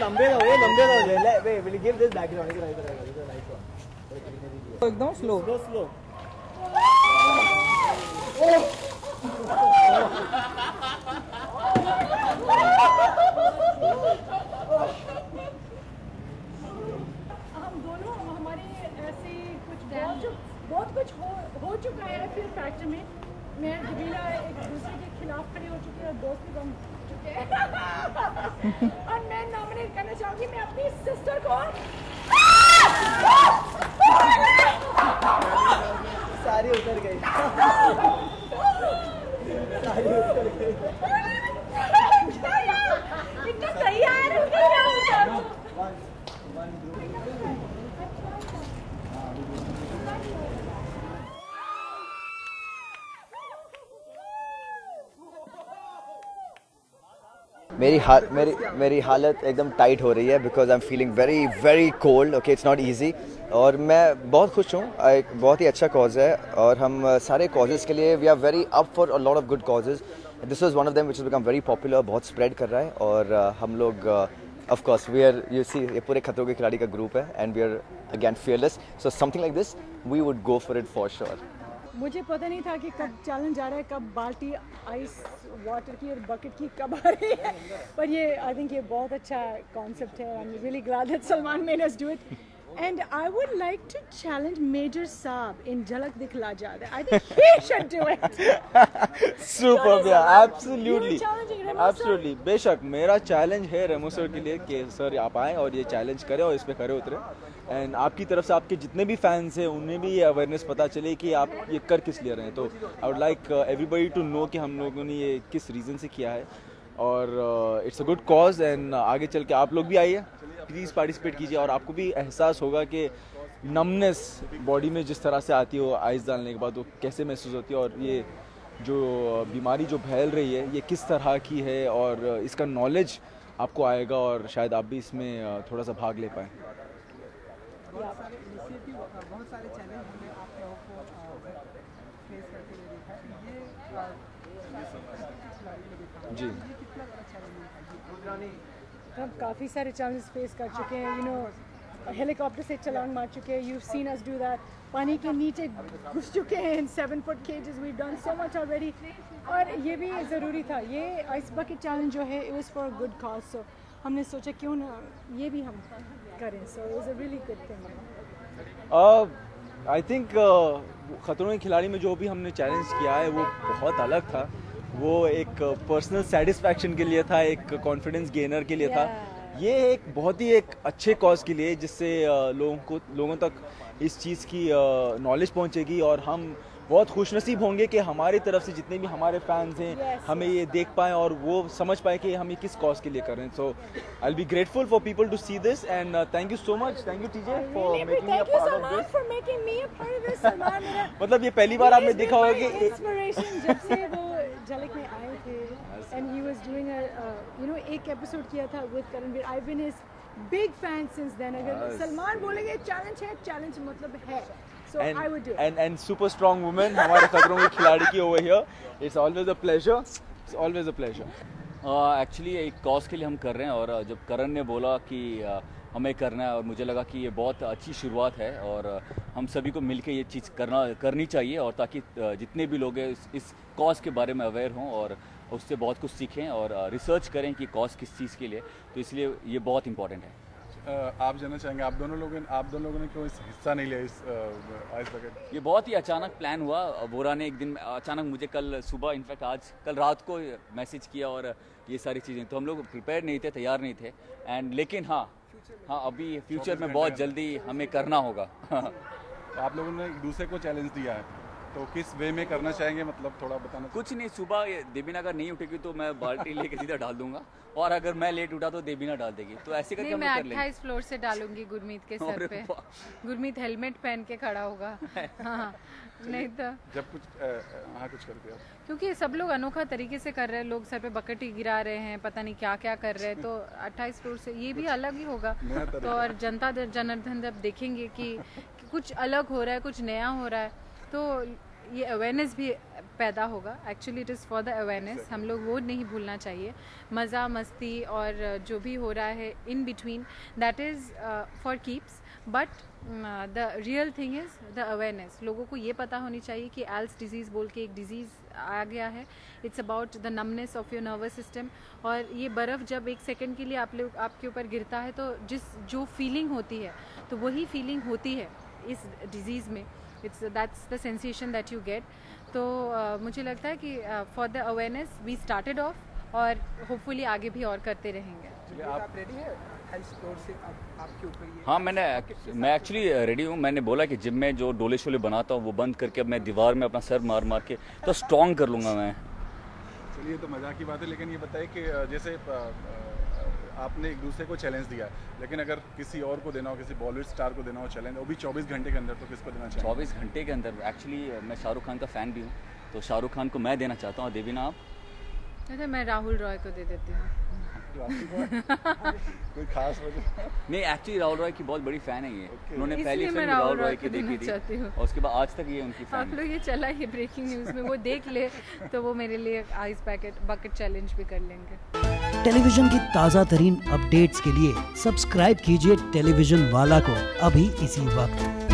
लंबे दो, ये लंबे दो. We'll give this background. इधर nice one. एकदम स्लो. Slow. हम दोनों हमारे ऐसे कुछ बहुत कुछ हो चुका है फिल्म फैक्ट्री में. मैं जबीला एक दूसरे के खिलाफ खड़े हो चुके हैं और दोस्त भी बन चुके हैं. और मैं नॉमिनेट करना चाहूँगी मैं अपनी सिस्टर को. सारी उतर गई. इतना तैयार हो गया. मेरी हालत एकदम टाइट हो रही है because I am feeling very very cold. Okay, it's not easy. और मैं बहुत खुश हूँ. एक बहुत ही अच्छा कॉज है और हम सारे कॉजेज़ के लिए we are very up for a lot of good causes. This is one of them which is become very popular. बहुत स्प्रेड कर रहा है और हम लोग of course we are you see ये पूरे खतरों के खिलाड़ी का ग्रुप है and we are again fearless. So something like this we would go for it for sure. मुझे पता नहीं था कि कब चैलेंज आ रहा है, कब बाल्टी आइस वाटर की और बकेट की कब आ रही है. पर ये आई थिंक ये बहुत अच्छा कॉन्सेप्ट है. I am really glad that Salman made us do it. And I would like to challenge Major Saab in Jhalak Dikhla Ja. I think he should do it. Super, yeah, absolutely. You challenging Remo sir? Absolutely. बेशक मेरा challenge है रेमो sir के लिए कि sir आप आएँ और ये चैलेंज करें और इस पे खरे उतरे. एंड आपकी तरफ से आपके जितने भी फैंस हैं उन्हें भी ये अवेयरनेस पता चले कि आप ये कर किस लिए रहे हैं. तो I would like everybody to know कि हम लोगों ने ये किस रीज़न से किया है और it's a good cause. And आगे चल के आप लोग भी आइए, प्लीज़ पार्टिसिपेट कीजिए और आपको भी एहसास होगा कि नमनेस बॉडी में जिस तरह से आती हो आइस डालने के बाद वो कैसे महसूस होती है और ये जो बीमारी जो फैल रही है ये किस तरह की है और इसका नॉलेज आपको आएगा और शायद आप भी इसमें थोड़ा सा भाग ले पाएँ. बहुत सारे चैलेंज हमने आप लोगों को फेस करते हुए देखा है. ये जी. कितना बड़ा चैलेंज है? हम काफ़ी सारे चैलेंजेस फेस कर चुके हैं. यू नो हेलीकॉप्टर से छलांग मार चुके हैं. You seen us do that. पानी के नीचे घुस चुके हैं in 7 feet cages. We done so much already. और ये भी ज़रूरी था. ये आइस बकेट चैलेंज जो है it was for a good cause. So हमने सोचा क्यों ना ये भी हम करें. So it was a really good thing. I think Khatron Ke खिलाड़ी में जो भी हमने चैलेंज किया है वो बहुत अलग था. वो एक पर्सनल सेटिस्फैक्शन के लिए था, एक कॉन्फिडेंस गेनर के लिए था. ये एक बहुत ही एक अच्छे कॉज के लिए जिससे लोगों तक इस चीज़ की नॉलेज पहुंचेगी और हम बहुत खुशनसीब होंगे कि हमारी तरफ से जितने भी हमारे फैंस हैं हमें ये देख पाएँ और वो समझ पाए कि हम ये किस कॉज के लिए कर रहे हैं. So I will be grateful for people to see this and thank you so much. Thank you TJ for making me a part of this. मतलब ये पहली बार आपने देखा होगा कि इंस्पिरेशन जब से वो झलक में आए थे and he was doing you know एक एपिसोड किया था with Karanveer. I been his big fan since then. अगर सलमान बोलेंगे चैलेंज है, चैलेंज मतलब है. So I would do it. And super strong woman हमारे खतरों के खिलाड़ी की over here. It's always a pleasure. It's always a pleasure. Actually एक कॉज के लिए हम कर रहे हैं और जब करण ने बोला कि हमें करना है और मुझे लगा कि ये बहुत अच्छी शुरुआत है और हम सभी को मिलकर ये चीज़ करनी चाहिए और ताकि जितने भी लोग हैं इस कॉज के बारे में अवेयर हों और उससे बहुत कुछ सीखें और रिसर्च करें कि कॉज किस चीज़ के लिए. तो इसलिए ये बहुत इंपॉर्टेंट है. आप जानना चाहेंगे आप दोनों लोगों ने क्यों हिस्सा नहीं लिया इस आइस बकेट? ये बहुत ही अचानक प्लान हुआ. बोरा ने एक दिन अचानक मुझे कल सुबह इनफैक्ट आज कल रात को मैसेज किया और ये सारी चीज़ें. तो हम लोग प्रिपेयर नहीं थे, तैयार नहीं थे. एंड लेकिन हाँ अभी फ्यूचर में बहुत जल्दी हमें करना होगा. तो आप लोगों ने एक दूसरे को चैलेंज दिया है तो किस वे में करना चाहेंगे, मतलब थोड़ा बताना. कुछ नहीं, सुबह देबीना अगर नहीं उठेगी तो मैं बाल्टी लेके सीधा डाल दूंगा और अगर मैं लेट उठा तो देबीना डाल देगी. तो ऐसे करके हम कर लेंगे. मैं 28 फ्लोर से डालूंगी गुरमीत के सर पे. गुरमीत हेलमेट पहन के खड़ा होगा. हाँ नहीं तो जब कुछ करते हैं क्योंकि सब लोग अनोखा तरीके से कर रहे हैं. लोग सर पे बकेट ही गिरा रहे हैं, पता नहीं क्या क्या कर रहे हैं. तो 28 फ्लोर से ये भी अलग ही होगा. तो और जनता जनार्दन जब देखेंगे कि कुछ अलग हो रहा है, कुछ नया हो रहा है, तो ये अवेयरनेस भी पैदा होगा। Actually it is for the awareness, हम लोग वो नहीं भूलना चाहिए। मज़ा मस्ती और जो भी हो रहा है in between, that is for keeps, but the real thing is the awareness. लोगों को ये पता होनी चाहिए कि एल्स डिजीज़ बोल के एक डिजीज़ आ गया है। It's about the numbness of your nervous system. और ये बर्फ़ जब 1 सेकेंड के लिए आपके ऊपर गिरता है तो जो फीलिंग होती है तो वही फीलिंग होती है इस डिजीज़ में। That's the sensation that you get. तो मुझे लगता है कि for the awareness we started off और होपफुली आगे भी और करते रहेंगे। आप रेडी है हेल्थ स्टोर से अब आपके ऊपर ये? हाँ, मैं एक्चुअली रेडी हूँ। मैंने बोला कि जिम में जो डोले शोले बनाता हूँ वो बंद करके अब मैं दीवार में अपना सर मार मार के तो स्ट्रॉन्ग कर लूँगा मैं। चलिए, तो मजाक की बात है, लेकिन ये बताइए कि जैसे आपने एक दूसरे को चैलेंज दिया, लेकिन अगर किसी और को देना हो, किसी बॉलीवुड स्टार को देना हो चैलेंज, वो भी 24 घंटे के अंदर, तो किसको देना चाहिए? 24 घंटे के अंदर एक्चुअली मैं शाहरुख खान का फ़ैन भी हूँ, तो शाहरुख खान को मैं देना चाहता हूँ। देवीना आप? अच्छा, मैं राहुल रॉय को दे देती हूँ। कोई खास वजह? नहीं, एक्चुअली राहुल रॉय की बहुत बड़ी फ़ैन है ये। उन्होंने पहली इसलिए मैं फिल्म राहुल राहुल रॉय रॉय को की देखी देना चाहती थी हूँ। और उसके बाद आज तक ये उनकी फ़ैन आप लोग ये चला ये ब्रेकिंग न्यूज़ में, वो देख ले तो वो मेरे लिए आइस बकेट चैलेंज भी कर लेंगे। टेलीविजन की ताज़ा तरीन अपडेट्स के लिए सब्सक्राइब कीजिए टेलीविजन वाला को अभी इसी वक्त।